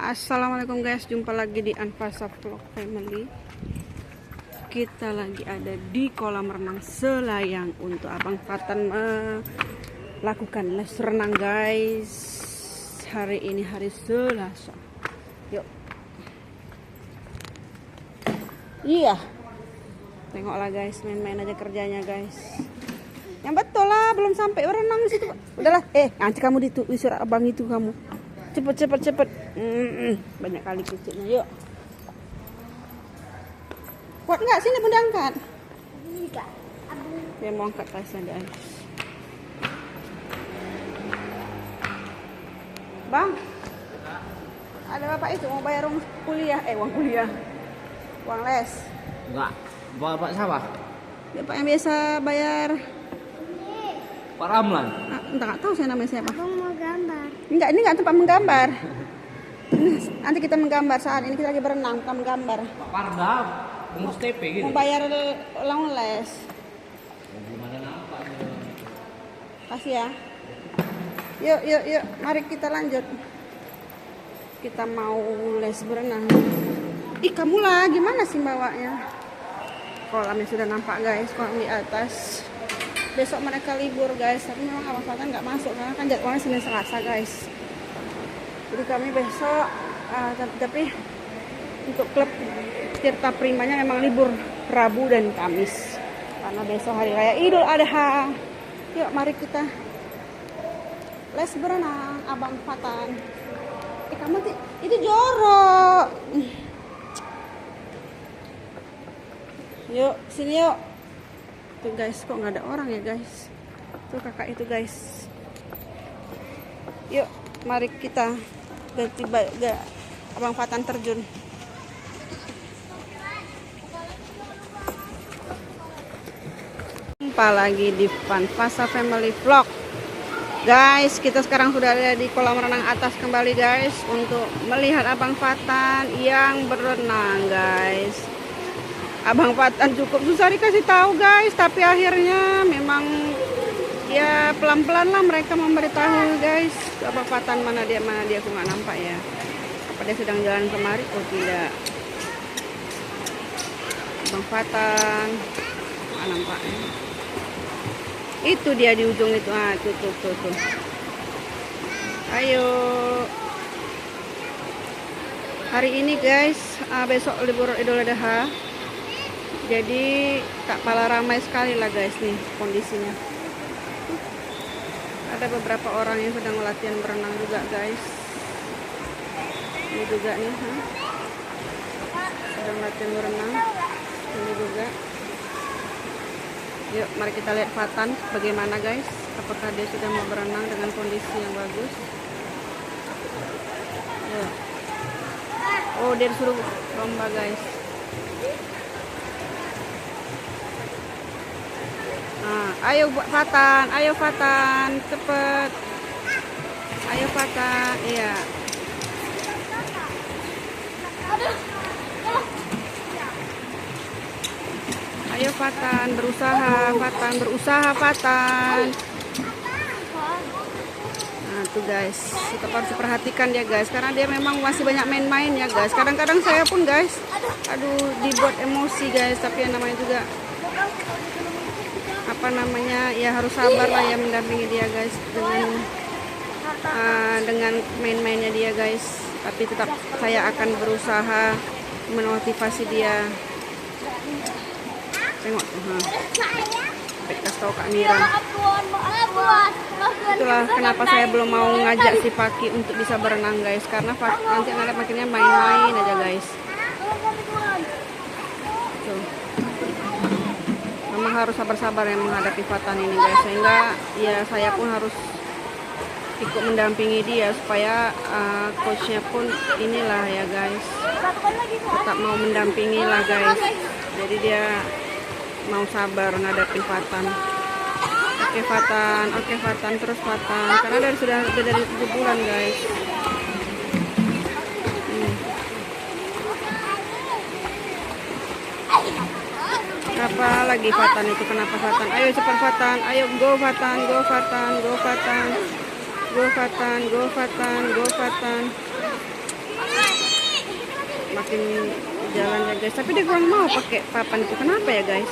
Assalamualaikum guys, jumpa lagi di Anfasa Vlog Family. Kita lagi ada di kolam renang Selayang untuk Abang Fatan melakukan les renang guys. Hari ini hari Selasa. Yuk. Iya. Tengoklah guys, main-main aja kerjanya guys. Yang betul lah, belum sampai berenang di situ. Udahlah, nanti kamu disuruh abang itu kamu. Cepet. Banyak kali kucingnya. Yuk. Kuat nggak sini bunda angkat? Enggak. Dia mau angkat tasnya guys. Bang, ada bapak itu mau bayar uang kuliah, uang les. Enggak, bapak siapa? Bapak yang biasa bayar. Pak Ramlan. Entah, nggak tahu saya namanya siapa. Abang mau gambar. Enggak, ini nggak tempat menggambar. Nanti kita menggambar, saat ini kita lagi berenang, kita menggambar. Pak Parda, pengurus TP gitu. Mau bayar uang les. Gimana nampak? Kasih ya. Yuk, mari kita lanjut. Kita mau les berenang. Ih, kamu lah, gimana sih bawanya? Kolamnya sudah nampak guys, kolam di atas. Besok mereka libur guys, tapi memang Abang Fatan nggak masuk karena kan jadwalnya Senin Selasa guys. Jadi kami besok, tapi untuk klub Tirta Primanya memang libur Rabu dan Kamis karena besok hari raya Idul Adha. Yuk mari kita les berenang Abang Fatan. Kamu itu jorok. Yuk sini yuk. Tuh guys, kok nggak ada orang ya guys? Tuh kakak itu guys. Yuk, mari kita ganti Abang Fatan terjun. Jumpa lagi di Anfasa Family Vlog. Guys, kita sekarang sudah ada di kolam renang atas kembali guys untuk melihat Abang Fatan yang berenang guys. Abang Fatan cukup susah dikasih tahu guys, tapi akhirnya memang ya pelan-pelan lah mereka memberitahu guys. Abang Fatan mana dia aku nggak nampak ya. Apa dia sedang jalan kemari? Oh tidak. Abang Fatan nggak nampaknya. Itu dia di ujung itu. Tuh. Ayo. Hari ini guys, besok libur Idul Adha. Jadi tak kalah ramai sekali lah guys nih kondisinya. Ada beberapa orang yang sedang latihan berenang juga guys. Ini juga nih, sedang latihan berenang. Ini juga. Yuk, mari kita lihat Fatan bagaimana guys. Apakah dia sudah mau berenang dengan kondisi yang bagus? Yuk. Oh, dia disuruh lomba guys. Ayo Fatan, cepet. Ayo Fatan, iya. Ayo Fatan, berusaha Fatan. Nah tuh guys, kita harus perhatikan dia guys, karena dia memang masih banyak main-main ya guys. Kadang-kadang saya pun guys, dibuat emosi guys, tapi yang namanya juga ya harus sabar lah ya mendampingi dia guys dengan main-mainnya dia guys. Tapi tetap saya akan berusaha memotivasi dia. Tengok tuh, kasih tahu Kak Mira. Itulah kenapa saya belum mau ngajak si Paki untuk bisa berenang guys, karena nanti anak makinnya main-main aja guys. Tuh. Memang harus sabar-sabar yang menghadapi Fatan ini guys, sehingga ya saya pun harus ikut mendampingi dia supaya coachnya pun inilah ya guys, tetap mau mendampingi lah guys. Jadi dia mau sabar menghadapi Fatan. Oke Fatan, terus Fatan, karena sudah dari 7 bulan guys. Kenapa lagi Fatan itu? Kenapa Fatan? Ayo cepat Fatan, ayo go Fatan. makin jalan ya guys. Tapi dia kurang mau pakai papan itu. Kenapa ya guys?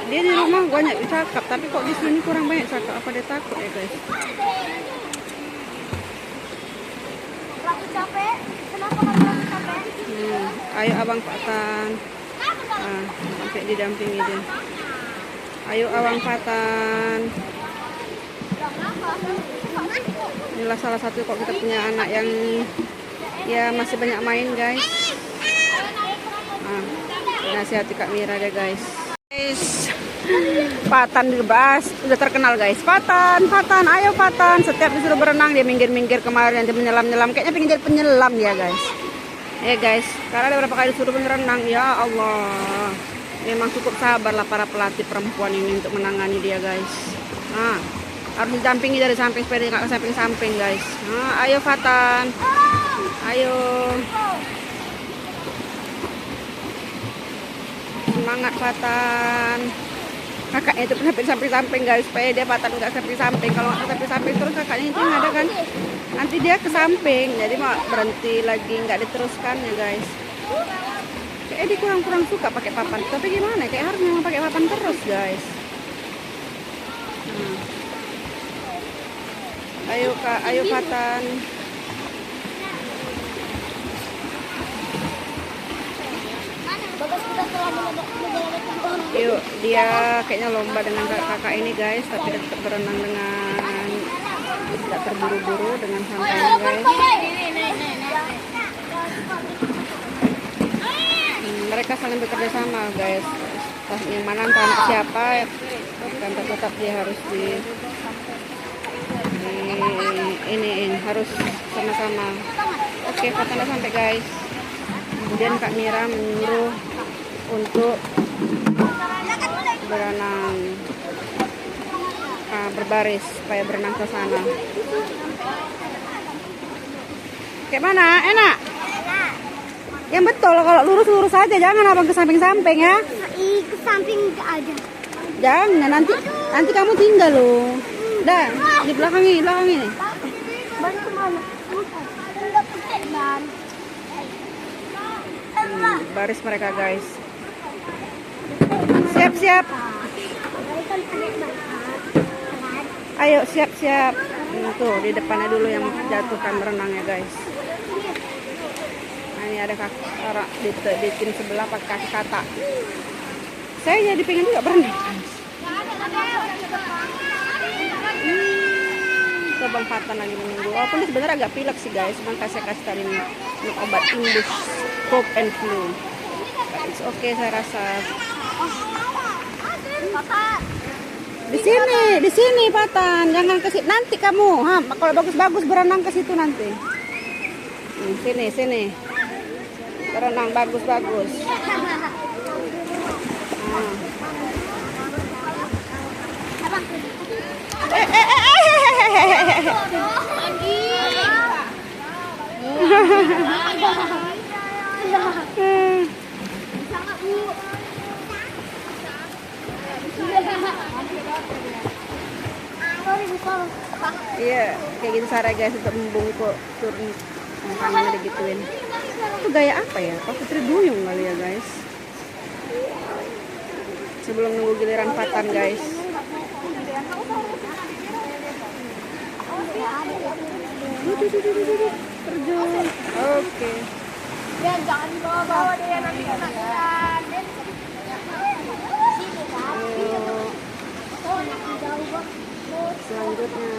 Dia di rumah banyak cakap, tapi kok di sini kurang banyak cakap. Apa dia takut ya guys? Capek? Kenapa kamu capek? Ayo abang Patan. Sampai didampingi dia. Ayo abang Patan. Inilah salah satu kok kita punya anak yang ya masih banyak main guys. Nasihati Kak Mira deh guys. Patan dibahas udah terkenal guys. Patan, ayo Patan. Setiap disuruh berenang dia minggir-minggir kemarin, dia menyelam-nyelam. Kayaknya pengen jadi penyelam dia guys. Ya guys, karena ada beberapa kali disuruh berenang, ya Allah. Memang cukup sabar lah para pelatih perempuan ini untuk menangani dia guys. Harus didampingi dari samping supaya nggak ke samping-samping guys. Ayo Patan, ayo. Semangat Patan. Kakaknya itu pernah samping-samping guys, supaya dia Patan nggak samping-samping. Kalau nggak samping-samping terus kakaknya itu yang ada kan, nanti dia ke samping, jadi mau berhenti lagi, nggak diteruskan ya guys. Kayak dia kurang suka pakai papan, tapi gimana? Kayak harus memang pakai papan terus guys. Ayo Kak, ayo Patan. Yuk, dia kayaknya lomba dengan kakak ini guys, tapi tetap berenang dengan tidak terburu-buru, dengan santai guys. Mereka saling bekerja sama guys. Yang mana antara anak siapa, kan tetap dia harus ini harus sama-sama. Oke, Fatana sampai guys. Kemudian Kak Mira menyuruh untuk berenang berbaris supaya berenang ke sana. Kayak mana? Enak? Yang betul kalau lurus-lurus aja, jangan abang ke samping-samping ya. Ke samping aja. Jangan, nanti kamu tinggal loh. Dah, di belakang ini. Ban kemana? Baris mereka guys. Siap. Ayo siap. Tuh di depannya dulu yang jatuhkan berenangnya guys. Nah, ini ada kakak di tim sebelah pakai kaki kata. Saya jadi pengen juga berenang. Bang Fatan lagi menunggu. Walaupun ini sebenarnya agak pilek sih guys, cuma kasih tadi minum obat imbus cough and flu. But it's okay saya rasa. Di sini Patan, jangan ke situ. Nanti kamu, kalau bagus-bagus berenang ke situ nanti. Sini. Berenang bagus-bagus. Iya, kayak gitu cara guys untuk membungkuk turun tangannya digituin. Itu gaya apa ya? Pak Putri Duyung kali ya guys. Sebelum nunggu giliran Patan guys. Terjun. Oke. Ya jangan bawa dia nanti kasihan. Selanjutnya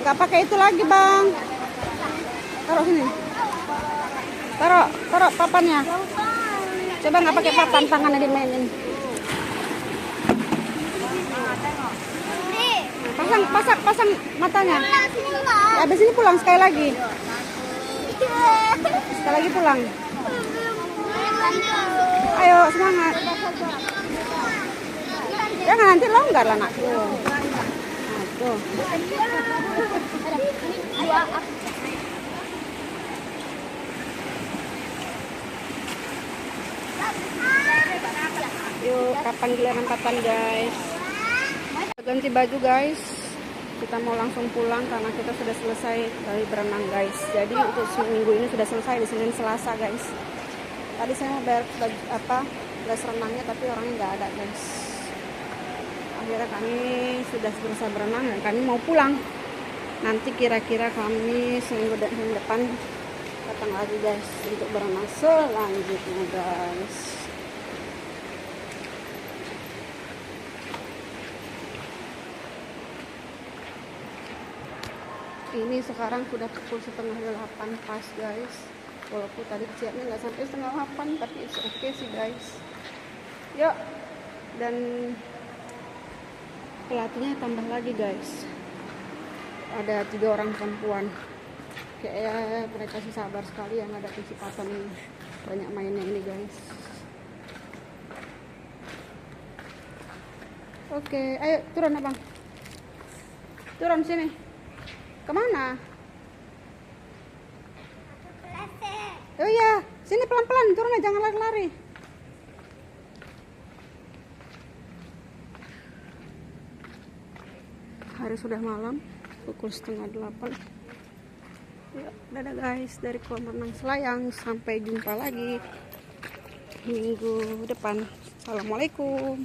nggak pakai itu lagi bang, taruh sini, taruh papannya, coba nggak pakai papan, tangannya dimainin. Pasang matanya. Ya, habis ini pulang sekali lagi pulang. Ayo semangat. Jangan nanti longgar lah anakku. Nah, tuh. Yuk, kapan giliran Patan guys? Ganti baju guys, kita mau langsung pulang karena kita sudah selesai dari berenang guys. Jadi untuk seminggu ini sudah selesai di Senin Selasa guys. Tadi saya mau bayar les renangnya tapi orangnya nggak ada guys. Akhirnya kami sudah selesai berenang dan kami mau pulang. Nanti kira-kira kami seminggu depan datang lagi guys untuk berenang selanjutnya guys. Ini sekarang sudah pukul 7:30 pas guys. Walaupun tadi siapnya nggak sampai 7:30 tapi it's okay sih guys. Yuk, dan pelatihnya tambah lagi guys. Ada 3 orang perempuan. Kayak mereka sih sabar sekali yang ada kesempatan banyak mainnya ini guys. Oke, ayo turun abang. Turun sini. Kemana? Oh iya, sini pelan-pelan turun aja, jangan lari-lari. Hari sudah malam, pukul 7:30. Ya, dadah guys dari kolam renang Selayang. Sampai jumpa lagi minggu depan. Assalamualaikum.